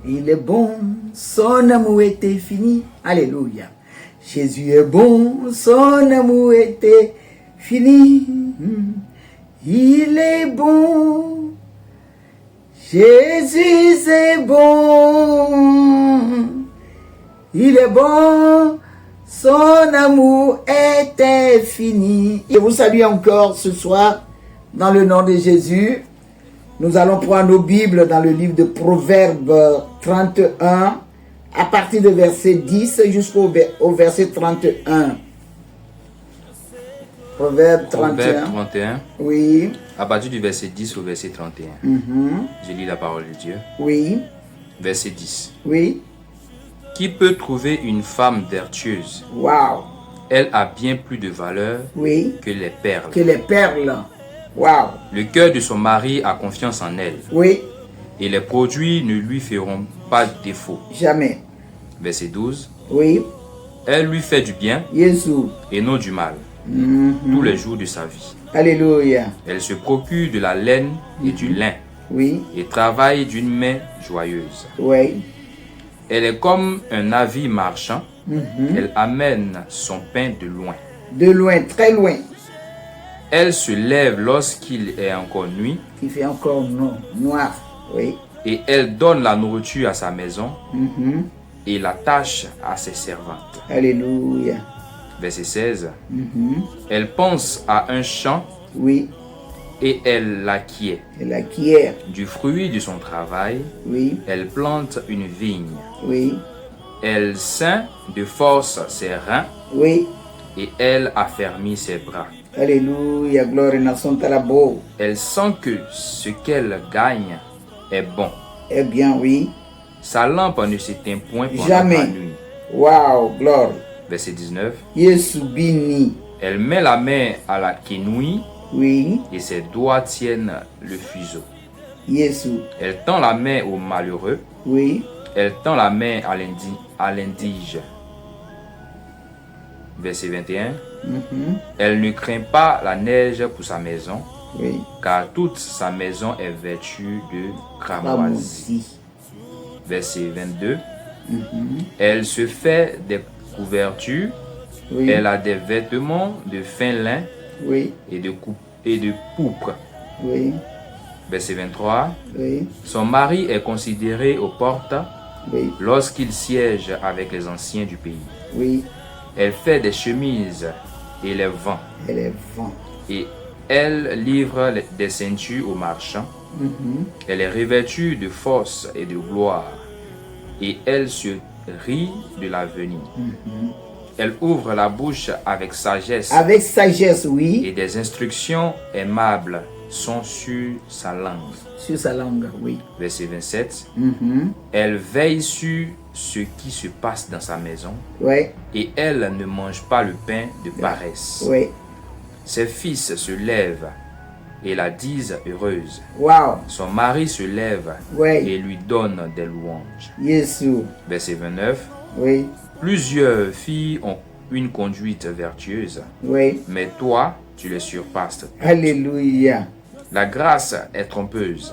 Il est bon, son amour était fini. Alléluia. Jésus est bon, son amour était fini. Il est bon. Jésus est bon. Il est bon. Son amour était fini. Et vous salue encore ce soir dans le nom de Jésus. Nous allons prendre nos Bibles dans le livre de Proverbes 31 à partir de verset 10 jusqu'au verset 31. Proverbe 31. Oui. À partir du verset 10 au verset 31. Je lis la parole de Dieu. Oui. Verset 10. Oui. Qui peut trouver une femme vertueuse? Wow. Elle a bien plus de valeur Oui. que les perles. Que les perles. Wow. Le cœur de son mari a confiance en elle. Oui. Et les produits ne lui feront pas défaut. Jamais. Verset 12. Oui. Elle lui fait du bien Jésus. et non du mal tous les jours de sa vie. Alléluia. Elle se procure de la laine et du lin Oui. et travaille d'une main joyeuse. Oui. Elle est comme un navire marchand. Elle amène son pain de loin. De loin, très loin. Elle se lève lorsqu'il est encore nuit. Il fait encore noir. Oui. Et elle donne la nourriture à sa maison et la tâche à ses servantes. Alléluia. Verset 16. Elle pense à un champ Oui. et elle l'acquiert. Elle acquiert. Du fruit de son travail, Oui. elle plante une vigne. Oui. Elle ceint de force ses reins Oui. et elle affermit ses bras. Alléluia. Gloire et nation talabo. Elle sent que ce qu'elle gagne est bon. Eh bien, oui. Sa lampe ne s'éteint point pendant Jamais. la nuit. Wow. Gloire. Verset 19. Yesu bini. Elle met la main à la quenouille Oui. et ses doigts tiennent le fuseau. Yesu. Elle tend la main au malheureux. Oui. Elle tend la main à l'indige. Verset 21. Elle ne craint pas la neige pour sa maison, Oui. car toute sa maison est vêtue de cramoisie. Cramoisie. Verset 22. Elle se fait des couvertures. Oui. Elle a des vêtements de fin lin Oui. et de pourpre. Oui. Verset 23. Oui. Son mari est considéré aux portes Oui. lorsqu'il siège avec les anciens du pays. Oui. Elle fait des chemises et les vend. Elle est vent. Et elle livre des ceintures aux marchands. Elle est revêtue de force et de gloire. Et elle se rit de l'avenir. Elle ouvre la bouche avec sagesse. Avec sagesse, oui. Et des instructions aimables sont sur sa langue. Sur sa langue, oui. Verset 27. Elle veille sur ce qui se passe dans sa maison. Oui. Et elle ne mange pas le pain de paresse. Oui. Ses fils se lèvent et la disent heureuse. Wow. Son mari se lève Oui. et lui donne des louanges. Yesu. Verset 29. Oui. Plusieurs filles ont une conduite vertueuse, Oui. mais toi, tu les surpasses. Alléluia. La grâce est trompeuse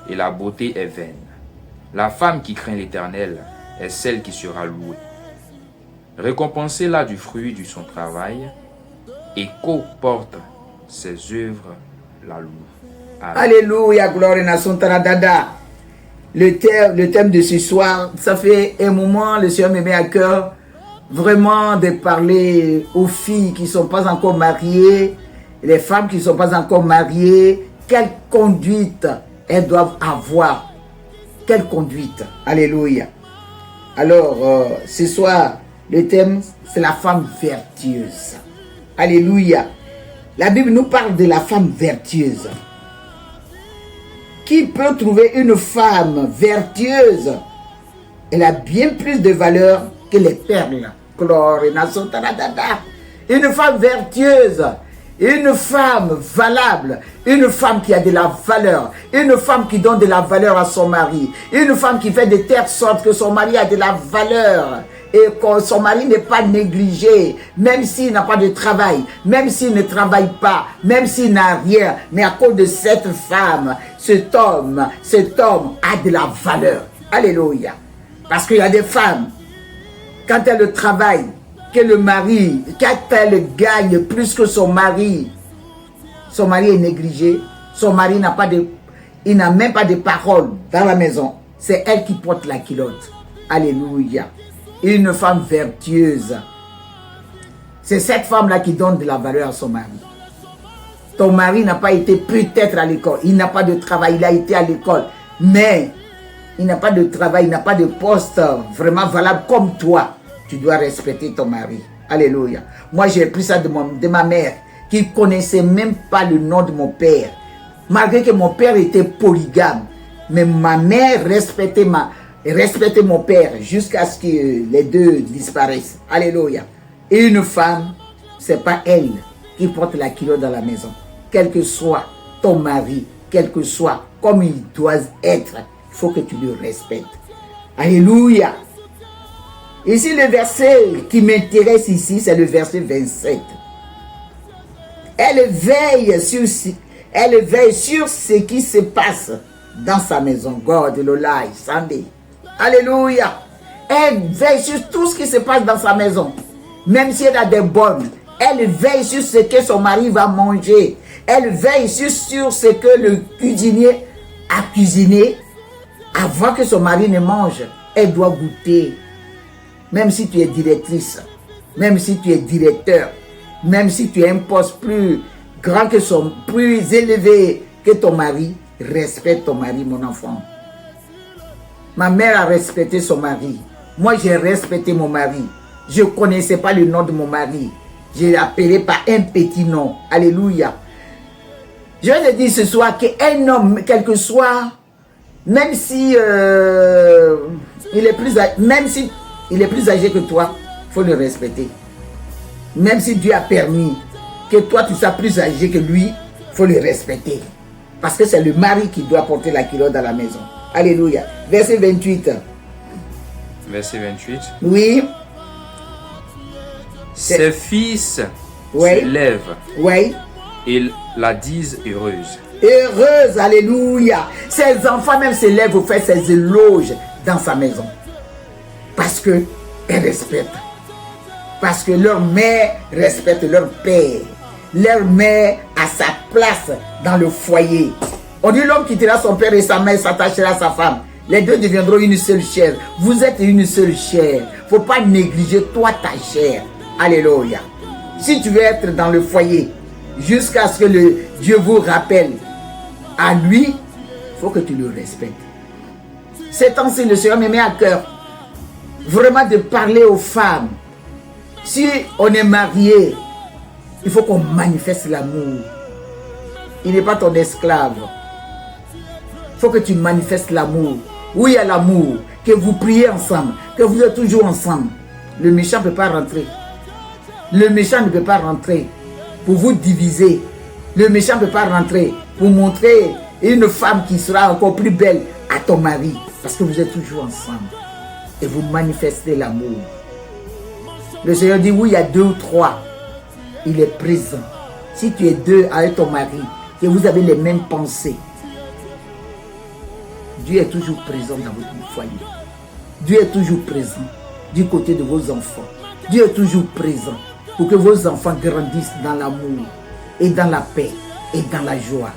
et la beauté est vaine. La femme qui craint l'Éternel est celle qui sera louée. Récompensez-la du fruit de son travail et qu'au porte ses œuvres la louent. Amen. Alléluia. Gloire et nation taradada. Le thème de ce soir, ça fait un moment, le Seigneur me met à cœur vraiment de parler aux filles qui ne sont pas encore mariées, les femmes qui ne sont pas encore mariées, quelle conduite elles doivent avoir. Quelle conduite. Alléluia. Alors, ce soir, le thème, c'est la femme vertueuse. Alléluia. La Bible nous parle de la femme vertueuse. Qui peut trouver une femme vertueuse? Elle a bien plus de valeur que les perles. Gloire et nation taradada. Une femme vertueuse, une femme valable, une femme qui a de la valeur, une femme qui donne de la valeur à son mari, une femme qui fait de telle sorte que son mari a de la valeur et que son mari n'est pas négligé, même s'il n'a pas de travail, même s'il ne travaille pas, même s'il n'a rien, mais à cause de cette femme, cet homme a de la valeur. Alléluia. Parce qu'il y a des femmes, quand elles travaillent, que le mari, quand elle gagne plus que son mari est négligé, son mari n'a pas de, il n'a même pas de parole dans la maison. C'est elle qui porte la culotte. Alléluia. Une femme vertueuse. C'est cette femme-là qui donne de la valeur à son mari. Ton mari n'a pas été peut-être à l'école. Il n'a pas de travail, il a été à l'école. Mais il n'a pas de travail, il n'a pas de poste vraiment valable comme toi. Tu dois respecter ton mari. Alléluia. Moi, j'ai appris ça de ma mère, qui ne connaissait même pas le nom de mon père. Malgré que mon père était polygame. Mais ma mère respectait mon père jusqu'à ce que les deux disparaissent. Alléluia. Et une femme, c'est pas elle qui porte la culotte dans la maison. Quel que soit ton mari, quel que soit comme il doit être, il faut que tu le respectes. Alléluia. Ici, le verset qui m'intéresse ici, c'est le verset 27. Elle veille sur ce qui se passe dans sa maison. God, Lolai, Sunday. Alléluia. Elle veille sur tout ce qui se passe dans sa maison. Même si elle a des bonnes. Elle veille sur ce que son mari va manger. Elle veille sur ce que le cuisinier a cuisiné. Avant que son mari ne mange, elle doit goûter. Même si tu es directrice, même si tu es directeur, même si tu as un poste plus grand que plus élevé que ton mari, respecte ton mari, mon enfant. Ma mère a respecté son mari. Moi, j'ai respecté mon mari. Je ne connaissais pas le nom de mon mari. Je l'ai appelé par un petit nom. Alléluia. Je vais te dire ce soir qu'un homme, quel que soit, même si il est plus âgé que toi, il faut le respecter. Même si Dieu a permis que toi tu sois plus âgé que lui, il faut le respecter. Parce que c'est le mari qui doit porter la culotte dans la maison. Alléluia. Verset 28. Verset 28. Oui. Ses fils Oui. se lèvent Oui. et la disent heureuse. Heureuse, alléluia. Ses enfants même se lèvent pour faire ses éloges dans sa maison. Parce que elle respecte. Parce que leur mère respecte leur père. Leur mère a sa place dans le foyer. On dit l'homme quittera son père et sa mère s'attachera à sa femme. Les deux deviendront une seule chair. Vous êtes une seule chair. Il ne faut pas négliger toi ta chair. Alléluia. Si tu veux être dans le foyer, jusqu'à ce que Dieu vous rappelle à lui, il faut que tu le respectes. Ces temps-ci, le Seigneur me met à cœur vraiment de parler aux femmes. Si on est marié, il faut qu'on manifeste l'amour. Il n'est pas ton esclave. Il faut que tu manifestes l'amour. Où il y a l'amour, que vous priez ensemble, que vous êtes toujours ensemble. Le méchant ne peut pas rentrer. Le méchant ne peut pas rentrer pour vous diviser. Le méchant ne peut pas rentrer pour montrer une femme qui sera encore plus belle à ton mari. Parce que vous êtes toujours ensemble. Et vous manifestez l'amour. Le Seigneur dit, oui, il y a 2 ou 3. Il est présent. Si tu es 2 avec ton mari, que vous avez les mêmes pensées, Dieu est toujours présent dans votre foyer. Dieu est toujours présent du côté de vos enfants. Dieu est toujours présent pour que vos enfants grandissent dans l'amour et dans la paix et dans la joie.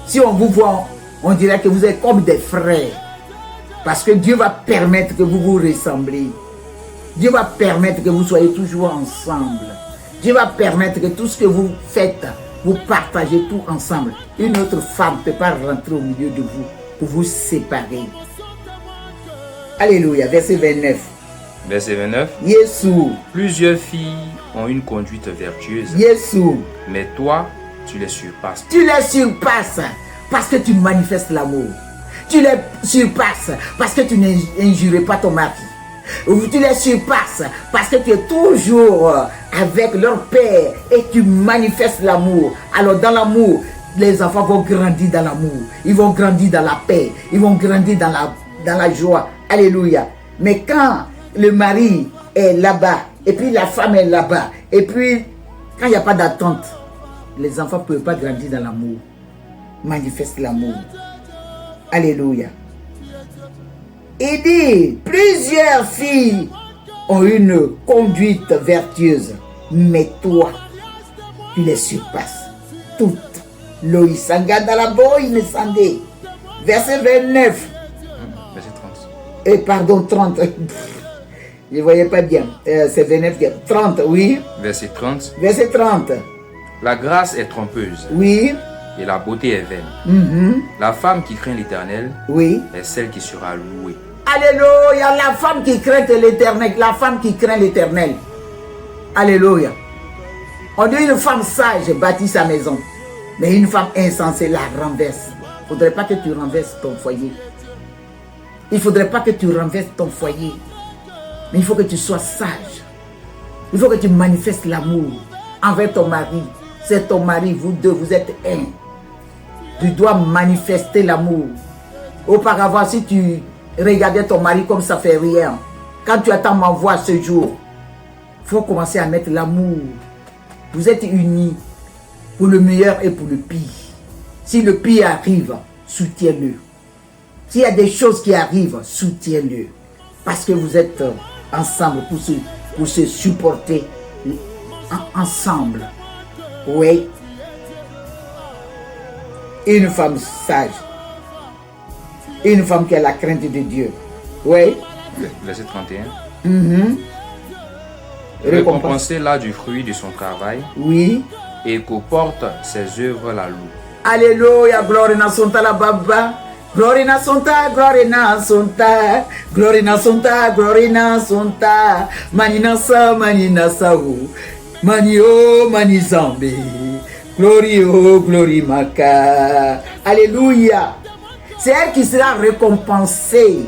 Si on vous voit, on dirait que vous êtes comme des frères. Parce que Dieu va permettre que vous vous ressemblez. Dieu va permettre que vous soyez toujours ensemble. Dieu va permettre que tout ce que vous faites, vous partagez tout ensemble. Une autre femme ne peut pas rentrer au milieu de vous pour vous séparer. Alléluia. Verset 29. Verset 29. Yeshua. Plusieurs filles ont une conduite vertueuse. Yeshua. Mais toi, tu les surpasses. Tu les surpasses parce que tu manifestes l'amour. Tu les surpasses parce que tu n'injures pas ton mari. Tu les surpasses parce que tu es toujours avec leur père et tu manifestes l'amour. Alors dans l'amour, les enfants vont grandir dans l'amour. Ils vont grandir dans la paix. Ils vont grandir dans la joie. Alléluia. Mais quand le mari est là-bas et puis la femme est là-bas et puis quand il n'y a pas d'attente, les enfants ne peuvent pas grandir dans l'amour. Manifeste l'amour. Alléluia. Il dit, plusieurs filles ont une conduite vertueuse, mais toi, tu les surpasses toutes. Loïs Sangadalabo, il me semblait. Verset 29. Verset 30. Et pardon, 30. Je ne voyais pas bien. C'est 29. 30, oui. Verset 30. Verset 30. La grâce est trompeuse. Oui. Et la beauté est vaine. La femme qui craint l'Éternel Oui. est celle qui sera louée. Alléluia. La femme qui craint l'Éternel. La femme qui craint l'Éternel. Alléluia. On dit une femme sage bâtit sa maison. Mais une femme insensée la renverse. Il ne faudrait pas que tu renverses ton foyer. Il ne faudrait pas que tu renverses ton foyer. Mais il faut que tu sois sage. Il faut que tu manifestes l'amour envers ton mari. C'est ton mari, vous deux, vous êtes un. Tu dois manifester l'amour. Auparavant, si tu regardais ton mari comme ça fait rien, quand tu attends ma voix ce jour, il faut commencer à mettre l'amour. Vous êtes unis pour le meilleur et pour le pire. Si le pire arrive, soutiens-le. S'il y a des choses qui arrivent, soutiens-le. Parce que vous êtes ensemble pour se supporter ensemble. Oui. Une femme sage. Une femme qui a la crainte de Dieu. Oui. Verset 31. Récompenser-la du fruit de son travail. Oui. Et qu'au porte ses œuvres la louent. Alléluia, gloire na sonta la baba. Glory na sonta, glory na sonta, glory na sonta, glory na sonta. Manina sa ou. Mani o mani zambe. Glory o glory maka. Alléluia. C'est elle qui sera récompensée.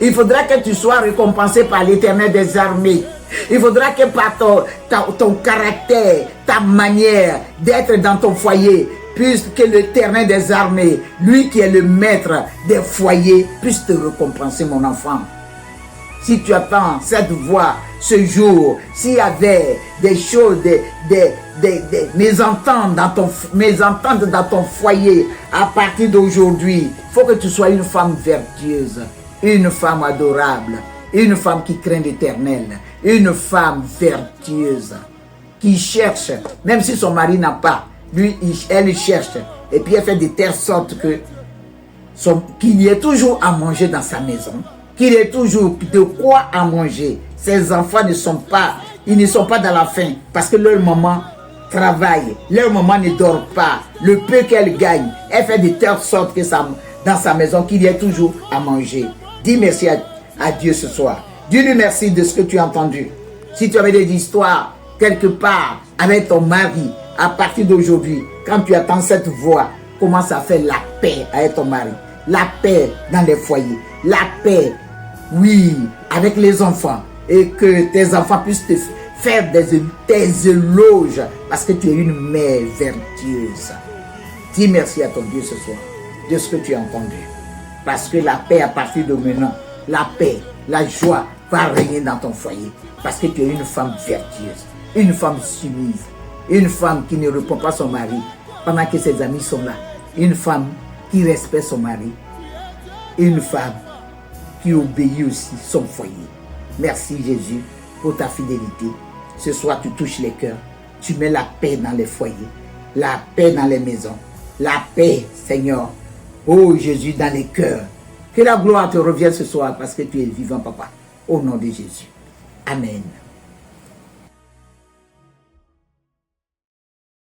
Il faudra que tu sois récompensé par l'Éternel des armées. Il faudra que par ton caractère, ta manière d'être dans ton foyer, puisque l'Éternel des armées, lui qui est le maître des foyers, puisse te récompenser, mon enfant. Si tu attends cette voix ce jour, s'il y avait des choses, des mésententes dans ton foyer, à partir d'aujourd'hui, il faut que tu sois une femme vertueuse, une femme adorable, une femme qui craint l'Éternel, une femme vertueuse, qui cherche, même si son mari n'a pas, lui, elle cherche, et puis elle fait de telle sorte que qu'il y ait toujours à manger dans sa maison, qu'il y ait toujours de quoi à manger. Ses enfants ne sont pas dans la faim, parce que leur maman travaille, leur maman ne dort pas, le peu qu'elle gagne, elle fait de telle sorte que dans sa maison, qu'il y ait toujours à manger. Dis merci à Dieu ce soir. Dis-lui merci de ce que tu as entendu. Si tu avais des histoires quelque part avec ton mari, à partir d'aujourd'hui, quand tu attends cette voix, commence à faire la paix avec ton mari. La paix dans les foyers. La paix, oui, avec les enfants. Et que tes enfants puissent te faire des éloges parce que tu es une mère vertueuse. Dis merci à ton Dieu ce soir de ce que tu as entendu. Parce que la paix à partir de maintenant, la paix, la joie va régner dans ton foyer. Parce que tu es une femme vertueuse, une femme soumise, une femme qui ne répond pas à son mari pendant que ses amis sont là. Une femme qui respecte son mari. Une femme qui obéit aussi son foyer. Merci Jésus pour ta fidélité. Ce soir, tu touches les cœurs. Tu mets la paix dans les foyers. La paix dans les maisons. La paix, Seigneur. Oh Jésus, dans les cœurs. Que la gloire te revienne ce soir parce que tu es vivant, Papa. Au nom de Jésus. Amen.